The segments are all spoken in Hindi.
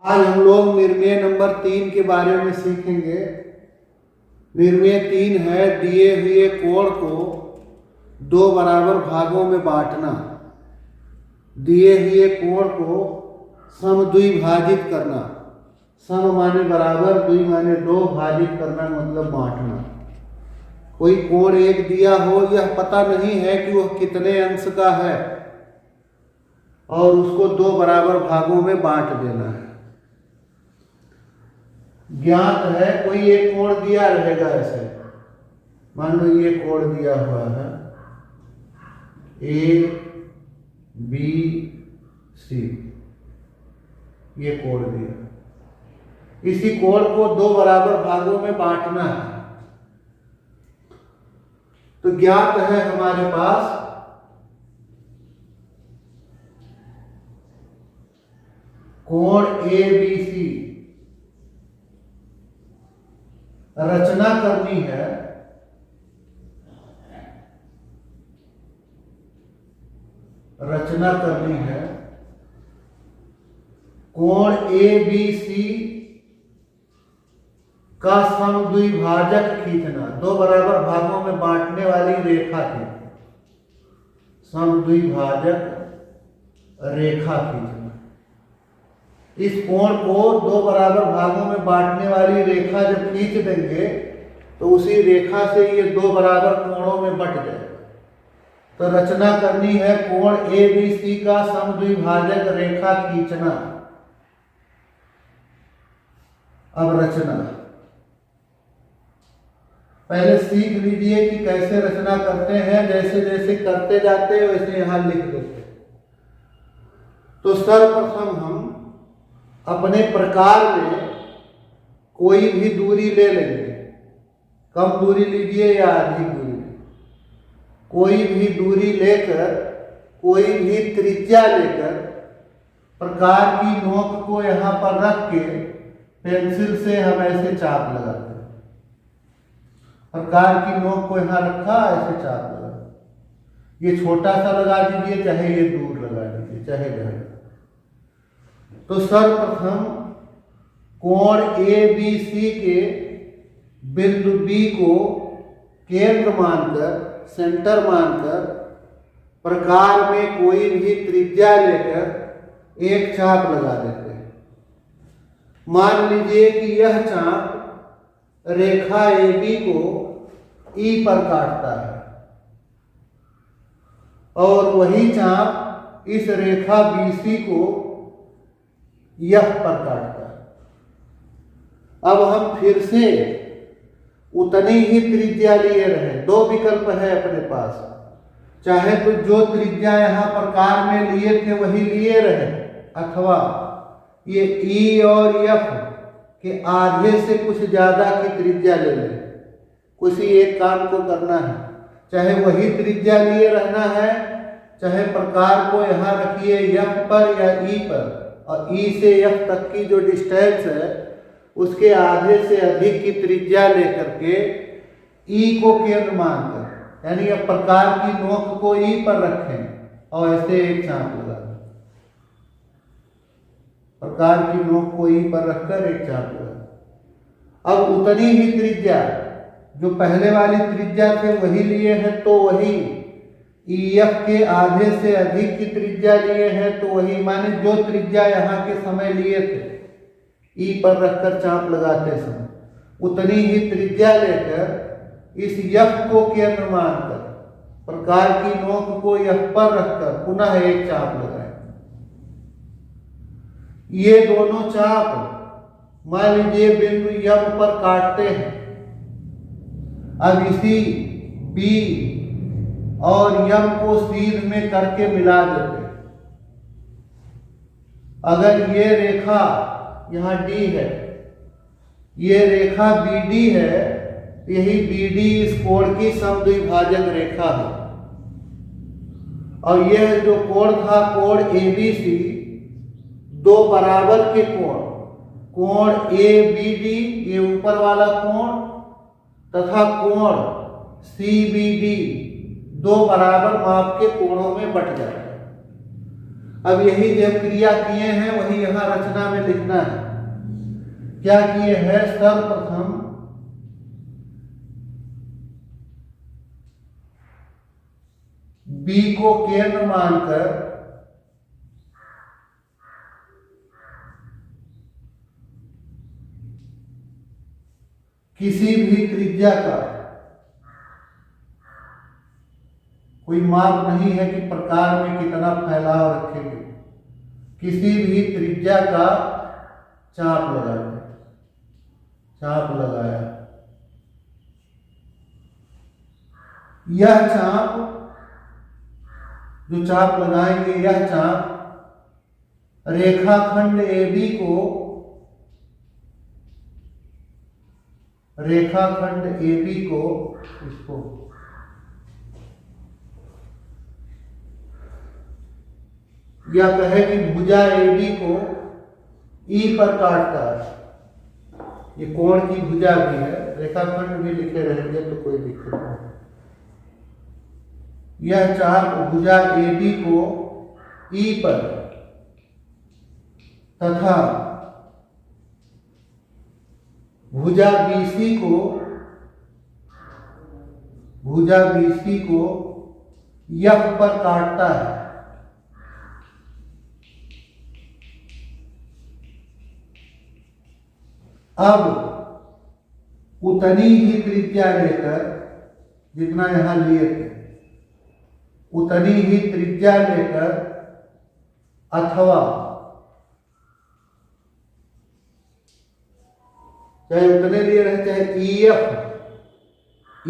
आज हम लोग निर्णय नंबर 3 के बारे में सीखेंगे। निर्णय 3 है दिए हुए कोण को दो बराबर भागों में बांटना। दिए हुए कोण को समद्विभाजित करना। सम माने बराबर, द्वि माने दो, भाजित करना मतलब बांटना। कोई कोण एक दिया हो, यह पता नहीं है कि वह कितने अंश का है और उसको दो बराबर भागों में बांट देना है। ज्ञात है कोई एक कोण दिया रहेगा ऐसे, मान लो ये कोण दिया हुआ है ए बी सी, ये कोण दिया। इसी कोण को दो बराबर भागों में बांटना है। तो ज्ञात है हमारे पास कोण ए बी सी। रचना करनी है कोण ए बी सी का समद्विभाजक खींचना। दो बराबर भागों में बांटने वाली रेखा खींचना, समद्विभाजक रेखा खींचना। इस कोण को दो बराबर भागों में बांटने वाली रेखा जब खींच देंगे तो उसी रेखा से ये दो बराबर कोणों में बट जाएगा। तो रचना करनी है कोण ए बी सी का समद्विभाजक रेखा खींचना। अब रचना पहले सीख लीजिए कि कैसे रचना करते हैं। जैसे जैसे करते जाते हैं वैसे यहां लिख देते। तो सर्वप्रथम हम अपने प्रकार में कोई भी दूरी ले लेंगे। कम दूरी लीजिए या अधिक दूरी, कोई भी दूरी लेकर, कोई भी त्रिज्या लेकर प्रकार की नोक को यहाँ पर रख के पेंसिल से हम ऐसे चाप लगाते हैं। प्रकार की नोक को यहाँ रखा, ऐसे चाप लगा। ये छोटा सा लगा दीजिए, चाहे ये दूर लगा दीजिए, चाहे जहाँ। तो सर्वप्रथम कोण ए बी सी के बिंदु बी को केंद्र मानकर, सेंटर मानकर प्रकार में कोई भी त्रिज्या लेकर एक चाप लगा देते हैं। मान लीजिए कि यह चाप रेखा ए बी को ई पर काटता है और वही चाप इस रेखा बी सी को यह पर काटता है। अब हम फिर से उतनी ही त्रिज्या लिए रहे। दो विकल्प है अपने पास, चाहे तो जो त्रिज्या यहाँ प्रकार में लिए थे वही लिए रहे, अथवा ये ई और एफ के आधे से कुछ ज्यादा की त्रिज्या ले लें। किसी एक काम को करना है, चाहे वही त्रिज्या लिए रहना है, चाहे प्रकार को यहाँ रखिए एफ पर या ई पर, और ई से एफ तक की जो डिस्टेंस है उसके आधे से अधिक की त्रिज्या लेकर के ई को केंद्र मानकर, यानी अब प्रकार की नोक को ई पर रखें और ऐसे एक चाप लगा दें। प्रकार की नोक को ई पर रखकर एक चाप लगा। अब उतनी ही त्रिज्या जो पहले वाली त्रिज्या थे वही लिए हैं, तो वही EF के आधे से अधिक की त्रिज्या लिए हैं, तो वही माने जो त्रिज्या यहाँ के समय लिए थे ई पर रखकर चाप लगाते समय, उतनी ही त्रिज्या लेकर इस F को केंद्र मानकर प्रकार की नोक को F पर रखकर पुनः एक चाप लगाएं। ये दोनों चाप मान लीजिए बिंदु M पर काटते हैं। अब इसी B और M को सीध में करके मिला देते हैं। अगर ये रेखा यहाँ D है, ये रेखा BD है, यही BD इस कोण की समद्विभाजक रेखा है। और यह जो कोण था कोण ABC, दो बराबर के कोण ABD, ये ऊपर वाला कोण, तथा कोण CBD, दो बराबर माप के कोणों में बट जाता है। अब यही जो क्रिया किए हैं वही यहाँ रचना में लिखना है। क्या किए हैं? सर्वप्रथम बी को केंद्र मानकर किसी भी त्रिज्या का, कोई माप नहीं है कि प्रकार में कितना फैलाव रखेंगे, किसी भी त्रिज्या का चाप लगाते, चाप लगाया। यह चाप, जो चाप लगाएंगे, यह चाप रेखाखंड AB को, रेखाखंड AB को, इसको या कहे कि भुजा AB को E पर काटता है। ये कोण की भुजा भी है, रेखाखंड भी लिखे रहेंगे तो कोई दिक्कत नहीं। यह चाप भुजा AB को E पर तथा भुजा BC को, भुजा BC को F पर काटता है। अब उतनी ही त्रिज्या लेकर, जितना यहां लिए थे उतनी ही त्रिज्या लेकर, अथवा चाहे उतने लिए रहे, चाहे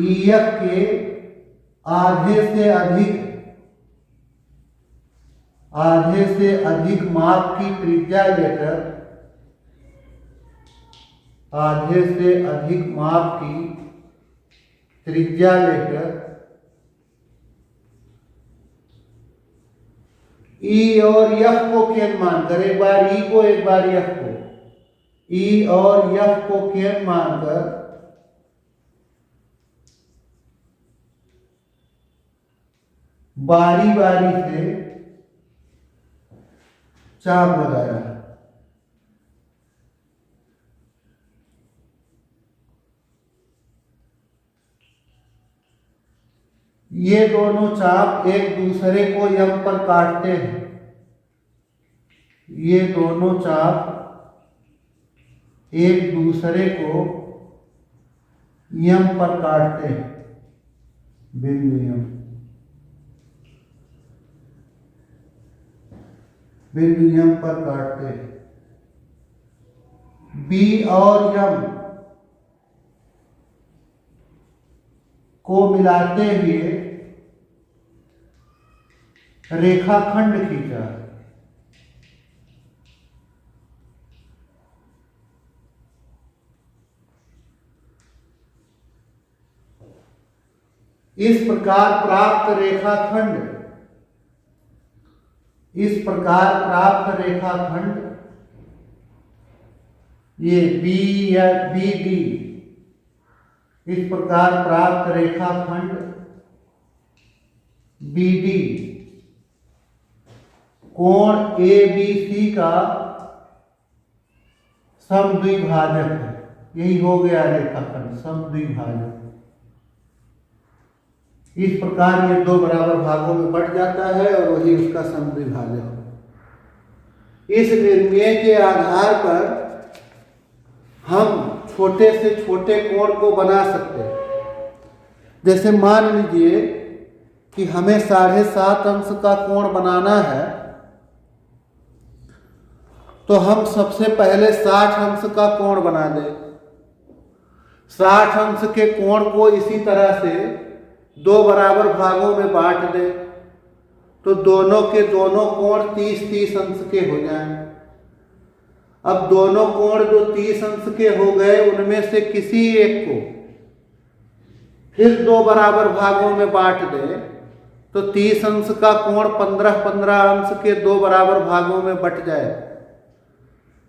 EF के आधे से अधिक माप की त्रिज्या लेकर, आधे से अधिक माप की त्रिज्या लेकर E और F को केंद्र मानकर, एक बार E को एक बार F को, E और F को केंद्र मानकर बारी बारी से चाप लगाया। ये दोनों चाप एक दूसरे को यम पर काटते हैं। ये दोनों चाप एक दूसरे को यम पर काटते हैं, बिंदु यम, बिंदु यम पर काटते हैं। बी और यम को मिलाते हुए रेखाखंड खींचा। इस प्रकार प्राप्त रेखाखंड, इस प्रकार प्राप्त रेखाखंड, ये बी या BD, इस प्रकार प्राप्त रेखाखंड BD कोण ABC का समद्विभाजक है। यही हो गया रेखाखंड समद्विभाजक। इस प्रकार ये दो बराबर भागों में बट जाता है और वही उसका समद्विभाजक है। इस निर्णय के आधार पर हम छोटे से छोटे कोण को बना सकते हैं। जैसे मान लीजिए कि हमें 7.5 अंश का कोण बनाना है, तो हम सबसे पहले 60 अंश का कोण बना दें। 60 अंश के कोण को इसी तरह से दो बराबर भागों में बांट दें, तो दोनों के दोनों कोण 30-30 अंश के हो जाएं। अब दोनों कोण जो 30 अंश के हो गए, उनमें से किसी एक को फिर दो बराबर भागों में बांट दें, तो 30 अंश का कोण 15-15 अंश के दो बराबर भागों में बट जाए।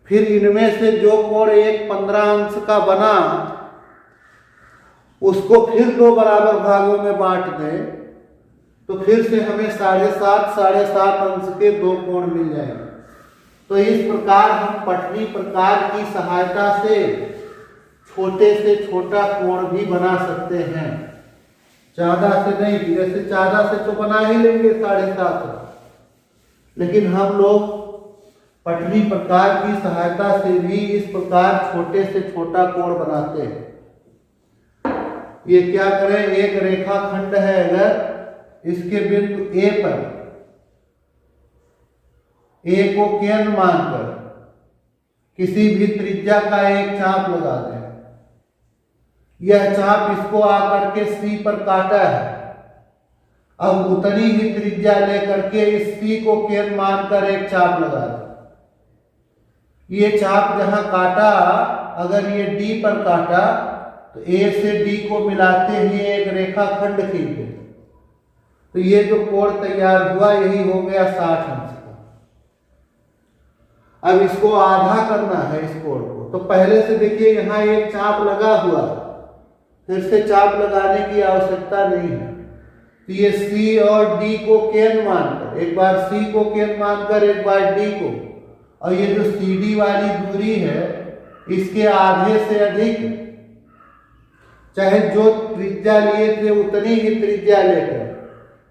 फिर इनमें से जो कोण एक 15 अंश का बना, उसको फिर दो बराबर भागों में बांट दें, तो फिर से हमें 7.5 अंश के दो कोण मिल जाएंगे। तो इस प्रकार हम पठनी प्रकार की सहायता से छोटा कोण भी बना सकते हैं, ज्यादा से नहीं। जैसे ज्यादा से तो बना ही लेंगे 7.5, लेकिन हम लोग पठनी प्रकार की सहायता से भी इस प्रकार छोटे से छोटा कोण बनाते हैं। ये क्या करें, एक रेखाखंड है, अगर इसके बिंदु A पर A को केंद्र मानकर किसी भी त्रिज्या का एक चाप लगा दें। यह चाप इसको आकर के C पर काटा है। अब उतनी ही त्रिज्या लेकर के इस C को केंद्र मानकर एक चाप लगा दें। ये चाप जहां काटा, अगर ये D पर काटा तो A से D को मिलाते हुए एक रेखाखंड खींचे, तो ये जो कोण तैयार हुआ यही हो गया 60 अंश का। अब इसको आधा करना है इस कोण को, तो पहले से देखिए यहाँ एक चाप लगा हुआ, फिर से चाप लगाने की आवश्यकता नहीं है। तो ये C और D को केंद्र मानकर, एक बार C को केंद्र मानकर एक बार D को, और ये जो CD वाली दूरी है इसके आधे से अधिक, चाहे जो त्रिज्या लिए थे उतनी ही त्रिज्या लेकर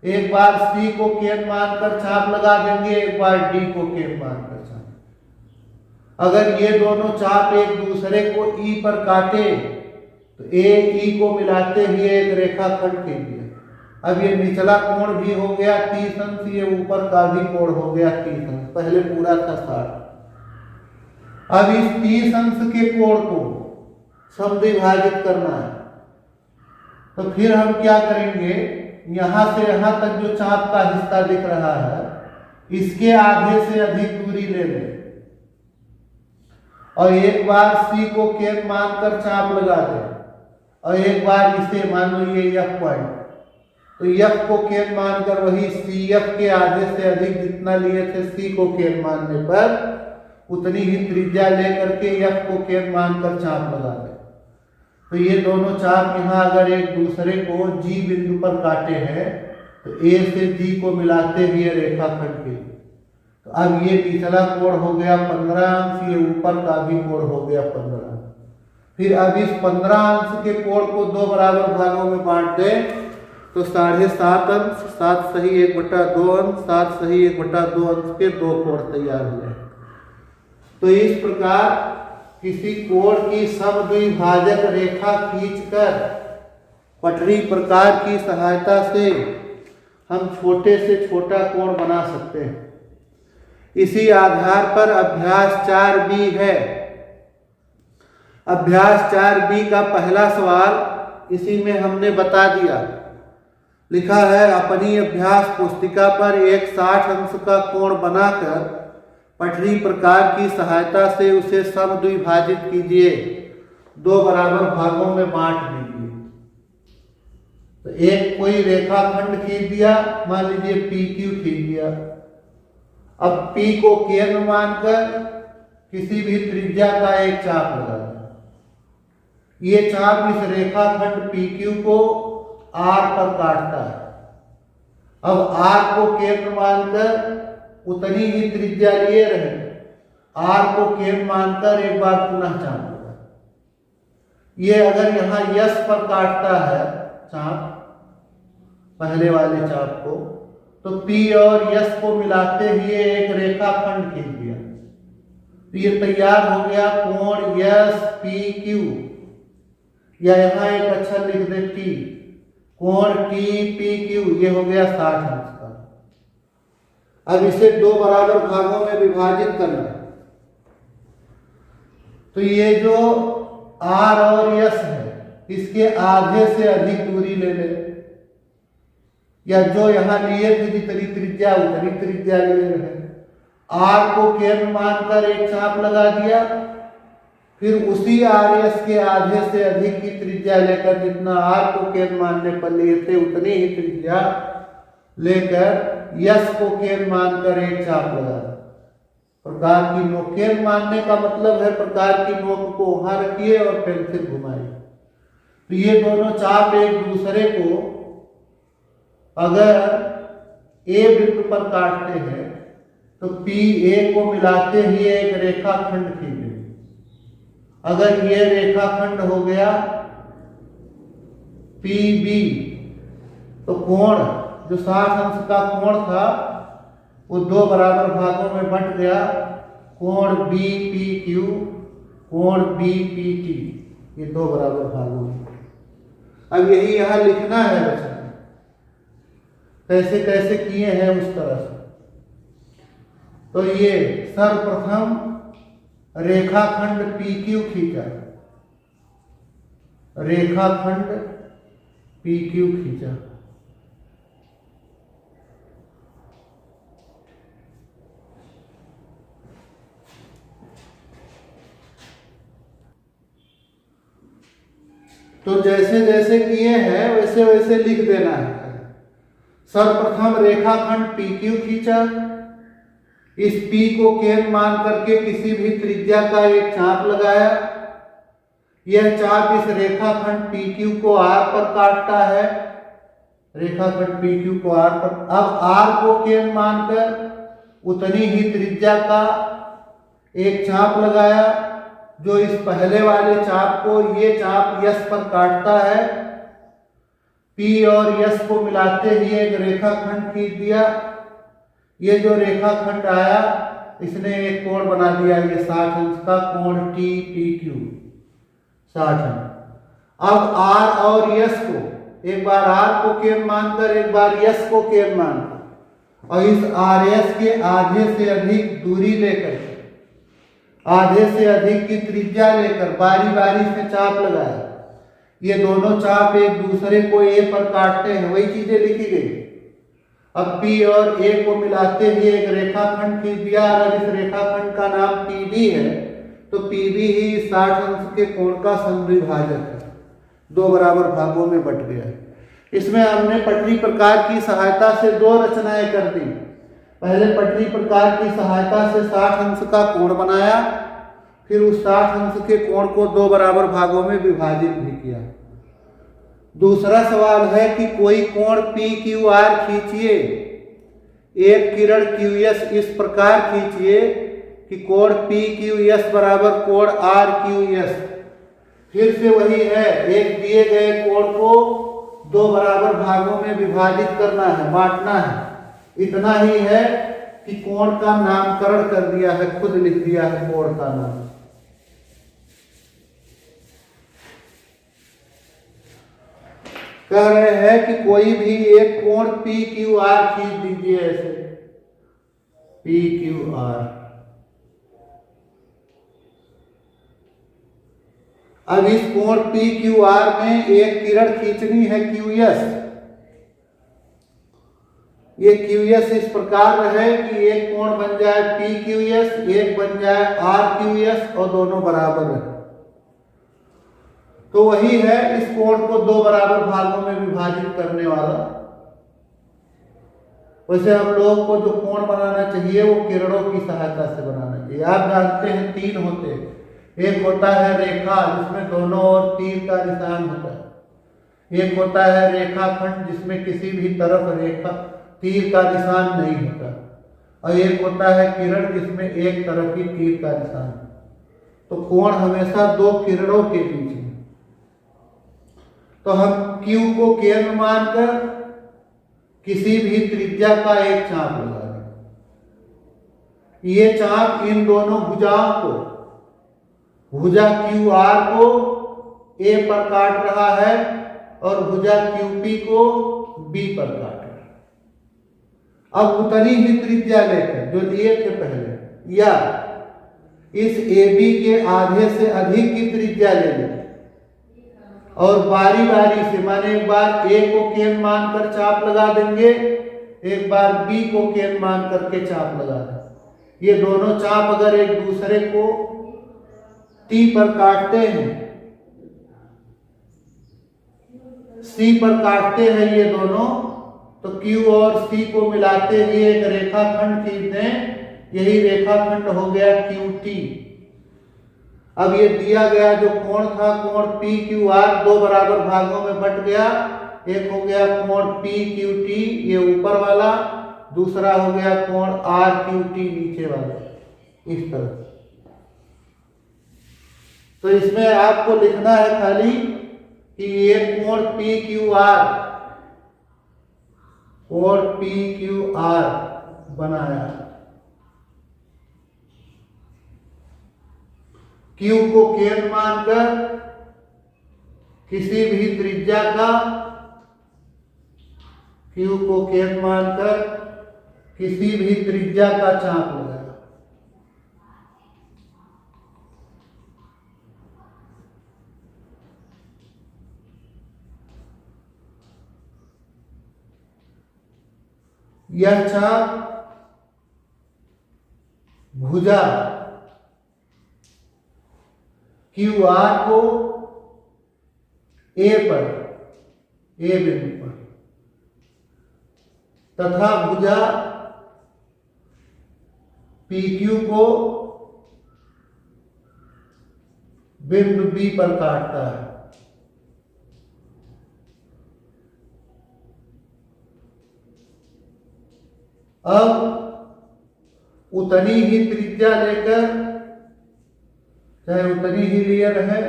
एक बार C को केंद्र मानकर चाप लगा देंगे, एक बार D को केंद्र मानकर चाप। अगर ये दोनों चाप एक दूसरे को E पर काटे तो A E को मिलाते हुए एक रेखाखंड खींच दिया। अब ये निचला कोण भी हो गया 30 अंश, ये ऊपर का भी कोण हो गया 30 अंश। पहले पूरा था 60। अब इस 30 अंश के कोण को समद्विभाजित करना है, तो फिर हम क्या करेंगे, यहां से यहां तक जो चाप का हिस्सा दिख रहा है इसके आधे से अधिक दूरी ले लें, और एक बार C को केंद्र मानकर चाप लगा दें, और एक बार इसे मान लो ये F पॉइंट, तो F को केंद्र मानकर वही CF के आधे से अधिक जितना लिए थे C को केंद्र मानने पर उतनी ही त्रिज्या लेकर के F को केंद्र मानकर चाप लगा दें। तो ये दोनों चाप यहाँ अगर एक दूसरे को G बिंदु पर काटे हैं तो A से G को मिलाते हुए रेखाखंड के, तो अब ये निचला कोण हो गया 15 अंश, ये ऊपर का भी कोण हो गया 15। फिर अब इस 15 अंश के कोण को दो बराबर भागों में बांट दें, तो 7.5 अंश, 7 सही 1/2 अंश, 7 सही 1/2 अंश के दो कोण तैयार हो जाए। तो इस प्रकार किसी कोण की समद्विभाजक रेखा खींचकर पटरी प्रकार की सहायता से हम छोटे से छोटा कोण बना सकते हैं। इसी आधार पर अभ्यास 4B है। अभ्यास 4B का पहला सवाल इसी में हमने बता दिया। लिखा है, अपनी अभ्यास पुस्तिका पर एक 60 अंश का कोण बनाकर पटरी प्रकार की सहायता से उसे समद्विभाजित कीजिए, दो बराबर भागों में बांट दीजिए। तो एक कोई रेखाखंड खींच दिया, मान लीजिए PQ खींच दिया। अब P को केंद्र मानकर किसी भी त्रिज्या का एक चाप लगा दिया। ये चाप इस रेखाखंड PQ को R पर काटता है। अब R को केंद्र मानकर उतनी ही त्रिज्या लिए रहे, R को केंद्र मानकर एक बार पुनः चाप लगा। ये अगर यहाँ S पर काटता है चाप, पहले वाले चाप को, तो P और S को मिलाते हुए एक रेखाखंड खींच दिया। तो ये तैयार हो गया कोण SPQ, या यहाँ एक अक्षर लिख दे T, कोण TPQ, ये हो गया 60 अंश का। अब इसे दो बराबर भागों में विभाजित करना है। तो ये जो R और S है इसके आधे से अधिक दूरी ले ले, या जो यहां लिए थे जितनी त्रिज्या उतनी त्रिज्या ले रहे। R को केंद्र मानकर एक चाप लगा दिया, फिर उसी RS के आधे से अधिक की त्रिज्या लेकर जितना R को केंद्र मानने पर लिए थे उतनी ही त्रिज्या लेकर S को केंद्र मानकर एक चाप लगा। प्रकार की नोक, केंद्र मानने का मतलब है प्रकार की नोक को वहां रखिए और पेंसिल घुमाइए। तो ये दोनों चाप एक दूसरे को अगर ए वृत्त पर काटते हैं तो पी ए को मिलाते ही एक रेखाखंड खींचे। अगर ये रेखाखंड हो गया पी बी, तो कोण जो 60 अंश का कोण था वो 2 बराबर भागों में बंट गया। कोण बी पी क्यू, कोण बी पी टी, ये 2 बराबर भागों में। अब यही यहां लिखना है बच्चों, कैसे कैसे किए हैं उस तरह से। तो ये सर्वप्रथम रेखाखंड पी क्यू खींचा, रेखाखंड पी क्यू खींचा। तो जैसे जैसे किए हैं वैसे वैसे लिख देना है। सर्वप्रथम रेखाखंड पी क्यू खींचा, इस P को केंद्र मान करके किसी भी त्रिज्या का एक चाप लगाया। यह चाप इस रेखाखंड PQ को R पर काटता है, रेखाखंड PQ को R पर। अब R को केंद्र मानकर उतनी ही त्रिज्या का एक चाप लगाया जो इस पहले वाले चाप को, ये चाप S पर काटता है। P और S को मिलाते ही एक रेखाखंड खींच दिया। ये जो रेखाखंड आया इसने एक कोण बना दिया, ये 60 अंश का कोण टी पी क्यू 60 अंश। अब R और S को, एक बार R को केंद्र मानकर एक बार S को केंद्र मानकर, और इस RS के आधे से अधिक दूरी लेकर, आधे से अधिक की त्रिज्या लेकर बारी बारी से चाप लगाया। ये दोनों चाप एक दूसरे को A पर काटते हैं, वही चीजें लिखी गई। अब P और A को मिलाते ही एक रेखाखंड खींच दिया। अगर इस रेखाखंड का नाम PB है तो PB ही 60 अंश के कोण का समद्विभाजक है, 2 बराबर भागों में बट गया है। इसमें हमने पटरी प्रकार की सहायता से 2 रचनाएं कर दी। पहले पटरी प्रकार की सहायता से 60 अंश का कोण बनाया, फिर उस 60 अंश के कोण को 2 बराबर भागों में विभाजित भी किया। दूसरा सवाल है कि कोई कोण पी क्यू आर खींचिए, एक किरण क्यू एस इस प्रकार खींचिए कि कोण पी क्यू एस बराबर कोण आर क्यू एस। फिर से वही है, एक दिए गए कोण को 2 बराबर भागों में विभाजित करना है, बांटना है। इतना ही है कि कोण का नामकरण कर दिया है, खुद लिख दिया है कोण का नाम। कह रहे हैं कि कोई भी एक कोण पी क्यू आर खींच दीजिए, ऐसे पी क्यू आर। अब इस कोण पी क्यू आर में एक किरण खींचनी है क्यू एस। ये क्यू एस इस प्रकार रहे कि एक कोण बन जाए पी क्यू एस, एक बन जाए आर क्यू एस, और दोनों बराबर रहे। तो वही है इस कोण को 2 बराबर भागों में विभाजित करने वाला। वैसे हम लोग को जो कोण बनाना चाहिए वो किरणों की सहायता से बनाना चाहिए। आप जानते हैं 3 होते हैं। एक होता है रेखा जिसमें दोनों ओर तीर का निशान होता है, एक होता है रेखाखंड जिसमें किसी भी तरफ रेखा तीर का निशान नहीं होता, और एक होता है किरण जिसमें एक तरफ ही तीर का निशान। तो कोण हमेशा 2 किरणों के बीच है। तो हम Q को केंद्र मानकर किसी भी त्रिज्या का एक चाप लगा दें। ये चाप इन दोनों भुजाओं को, भुजा QR को A पर काट रहा है और भुजा QP को B पर काट रहा है। अब उतनी ही त्रिज्या लेकर जो लिए थे पहले, या इस AB के आधे से अधिक की त्रिज्या ले लें और बारी बारी से, माने एक बार A को केंद्र मानकर चाप लगा देंगे, एक बार B को केंद्र मान करके चाप लगा देंगे। ये दोनों चाप अगर एक दूसरे को T पर काटते हैं, C पर काटते हैं ये दोनों, तो Q और C को मिलाते ही एक रेखाखंड खींच दें। यही रेखाखंड हो गया QT। अब ये दिया गया जो कोण था, कोण पी क्यू आर, 2 बराबर भागों में बट गया। एक हो गया कोण पी क्यू टी ये ऊपर वाला, दूसरा हो गया कोण आर क्यू टी नीचे वाला, इस तरह। तो इसमें आपको लिखना है खाली कि ये कोण पी क्यू आर, कोण पी क्यू आर बनाया। क्यू को केंद्र मानकर किसी भी त्रिज्या का, क्यू को केंद्र मानकर किसी भी त्रिज्या का चाप लगाया। यह चाप भुजा क्यू आर को ए पर, ए बिंदु पर, तथा भुजा पी क्यू को बिंदु बी पर काटता है। अब उतनी ही त्रिज्या लेकर, चाहे उतनी ही लेयर है,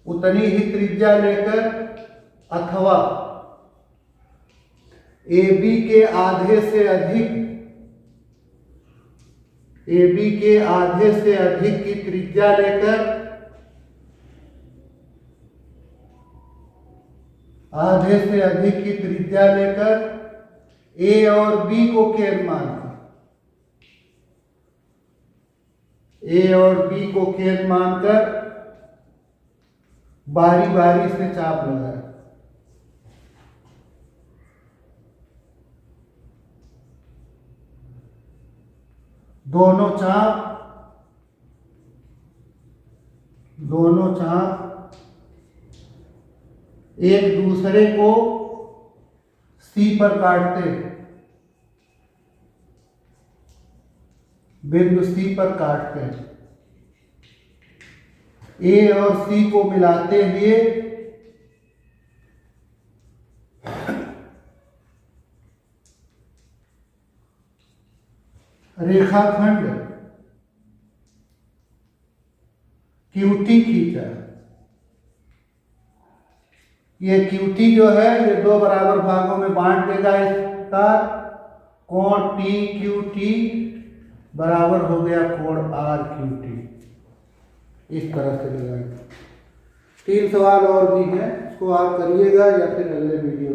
उतनी ही त्रिज्या लेकर अथवा AB के आधे से अधिक, AB के आधे से अधिक की त्रिज्या लेकर, आधे से अधिक की त्रिज्या लेकर A और B को केंद्र मानकर, A और B को केंद्र मानकर बारी बारी से चाप लगाए। दोनों चाप एक दूसरे को C पर काटते, बिंदु C पर काटते हैं। A और C को मिलाते हुए रेखाखंड QT खींचा। ये QT जो है ये दो बराबर भागों में बांट देगा इसका, कोण PQT बराबर हो गया कोण RQT। इस तरह से लगाएंगे। 3 सवाल और भी हैं, इसको आप करिएगा या फिर अगले वीडियो